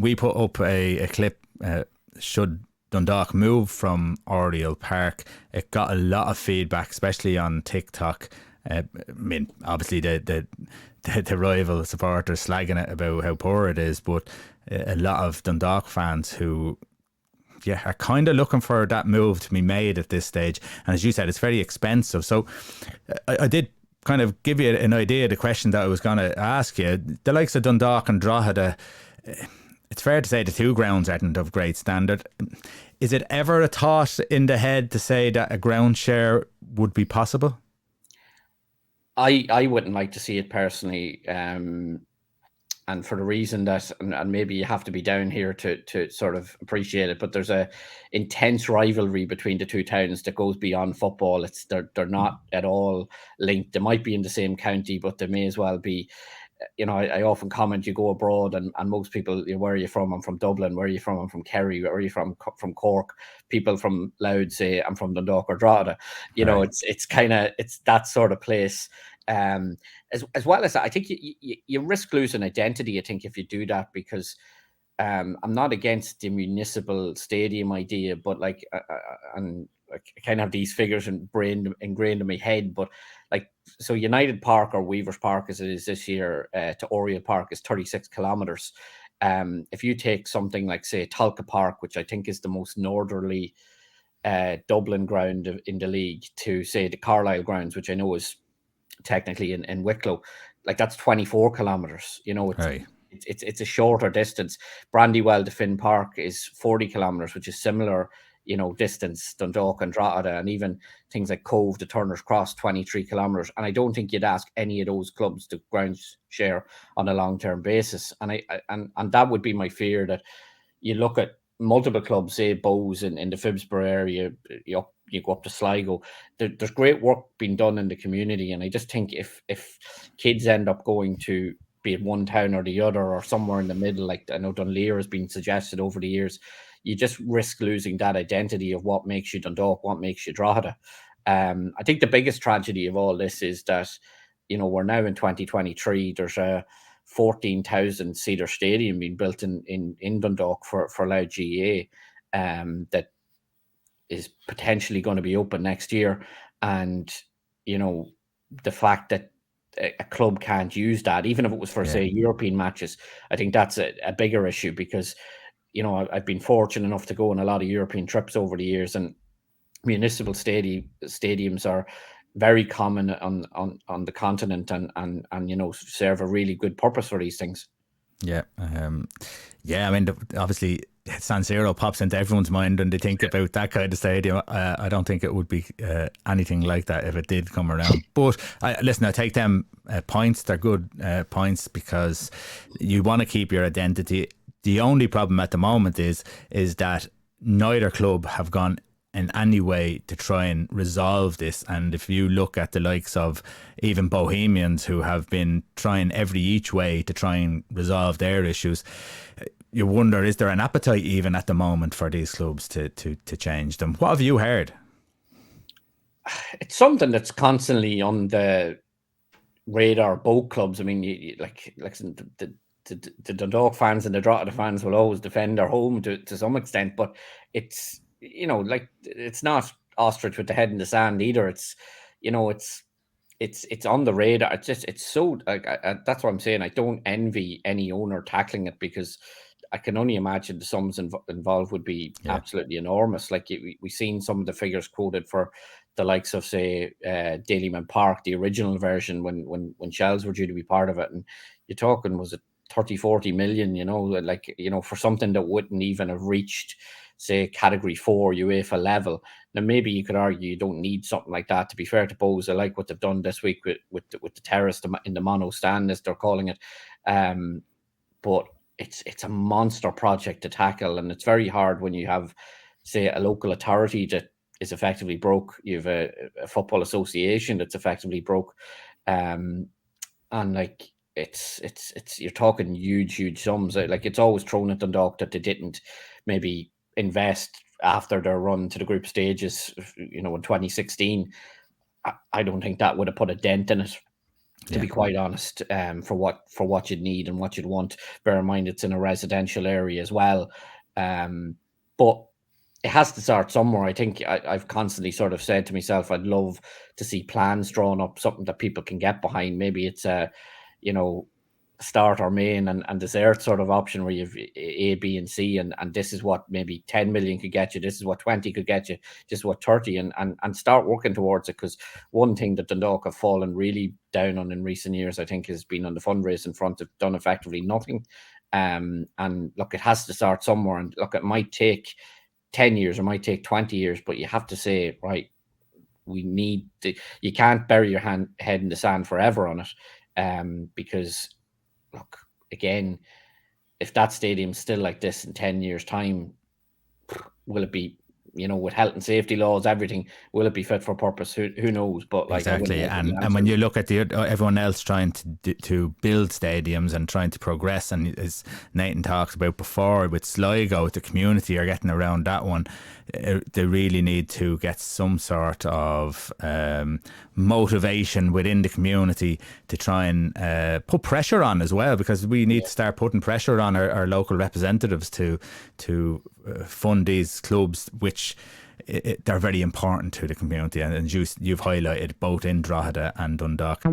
we put up a clip, should Dundalk move from Oriel Park. It got a lot of feedback, especially on TikTok. I mean, obviously the rival supporters slagging it about how poor it is, but a lot of Dundalk fans who are kind of looking for that move to be made at this stage. And as you said, it's very expensive. So I did kind of give you an idea of the question that I was going to ask you. The likes of Dundalk and Drogheda, it's fair to say the two grounds aren't of great standard. Is it ever a thought in the head to say that a ground share would be possible? I wouldn't like to see it personally, and for the reason that, and maybe you have to be down here to sort of appreciate it, but there's a intense rivalry between the two towns that goes beyond football. They're not at all linked. They might be in the same county, but they may as well be. I often comment, you go abroad and most people, where are you from? I'm from Dublin. Where are you from? I'm from Kerry. Where are you from? From Cork. People from Louth say I'm from Dundalk or Drogheda. Right. It's that sort of place. As well as that, I think you risk losing identity, I think, if you do that, because I'm not against the municipal stadium idea, but and I kind of have these figures ingrained in my head, but so United Park, or Weavers Park as it is this year, to Oriel Park is 36 kilometres. If you take something like, say, Tolka Park, which I think is the most northerly Dublin ground in the league, to, say, the Carlisle grounds, which I know is technically in Wicklow, that's 24 kilometres. Right. It's a shorter distance. Brandywell to Finn Park is 40 kilometres, which is similar, distance, Dundalk and Drogheda, and even things like Cove to Turner's Cross, 23 kilometres. And I don't think you'd ask any of those clubs to ground share on a long-term basis. And and that would be my fear, that you look at multiple clubs, say Bows in the Phibsborough area, you go up to Sligo. There's great work being done in the community, and I just think if kids end up going to, be it one town or the other, or somewhere in the middle, like I know Dunleer has been suggested over the years, you just risk losing that identity of what makes you Dundalk, what makes you Drogheda. I think the biggest tragedy of all this is that, we're now in 2023. There's a 14,000 seater stadium being built in Dundalk for Louth GAA, that is potentially going to be open next year. And, the fact that a club can't use that, even if it was for, say, European matches, I think that's a bigger issue, because, I've been fortunate enough to go on a lot of European trips over the years, and municipal stadiums are very common on the continent, and serve a really good purpose for these things. Yeah. I mean, obviously San Siro pops into everyone's mind when they think about that kind of stadium. I don't think it would be anything like that if it did come around. But listen, I take them points. They're good points, because you want to keep your identity. The only problem at the moment is that neither club have gone in any way to try and resolve this. And if you look at the likes of even Bohemians, who have been trying every each way to try and resolve their issues, you wonder, is there an appetite even at the moment for these clubs to change them? What have you heard? It's something that's constantly on the radar of both clubs. I mean, the Dundalk fans and the Drogheda fans will always defend their home to some extent, but it's, it's not ostrich with the head in the sand either. It's, it's on the radar. It's so, that's what I'm saying. I don't envy any owner tackling it, because I can only imagine the sums involved would be absolutely enormous. We've seen some of the figures quoted for the likes of, say, Daleyman Park, the original version, when Shells were due to be part of it. And you're talking, was it 30-40 million, for something that wouldn't even have reached, say, category 4 UEFA level. Now, maybe you could argue you don't need something like that. To be fair to Bose, I like what they've done this week with the terrace in the mono stand, as they're calling it. But it's a monster project to tackle, and it's very hard when you have, say, a local authority that is effectively broke. You have a football association that's effectively broke, and it's you're talking huge sums. It's always thrown at Dundalk that they didn't maybe invest after their run to the group stages, in 2016. I don't think that would have put a dent in it. to be quite honest, for what you'd need and what you'd want. Bear in mind it's in a residential area as well. But it has to start somewhere. I think I've constantly sort of said to myself, I'd love to see plans drawn up, something that people can get behind. Maybe it's a, you know, start or main and dessert sort of option where you've A, B, and C, and this is what maybe 10 million could get you, this is what 20 could get you, this is what 30, and start working towards it. Because one thing that Dundalk have fallen really down on in recent years, I think, has been on the fundraising front. Have done effectively nothing. And look, it has to start somewhere, and look, it might take 10 years or might take 20 years, but you have to say, right, we need to, you can't bury your head in the sand forever on it. Because look, again, if that stadium's still like this in 10 years' time, will it be, with health and safety laws, everything, will it be fit for purpose? Who knows? But like, exactly. And when you look at everyone else trying to build stadiums and trying to progress, and as Nathan talked about before with Sligo, the community are getting around that one. They really need to get some sort of motivation within the community to try and put pressure on as well, because we need to start putting pressure on our local representatives to fund these clubs, which they're very important to the community, and you've highlighted both in Drogheda and Dundalk.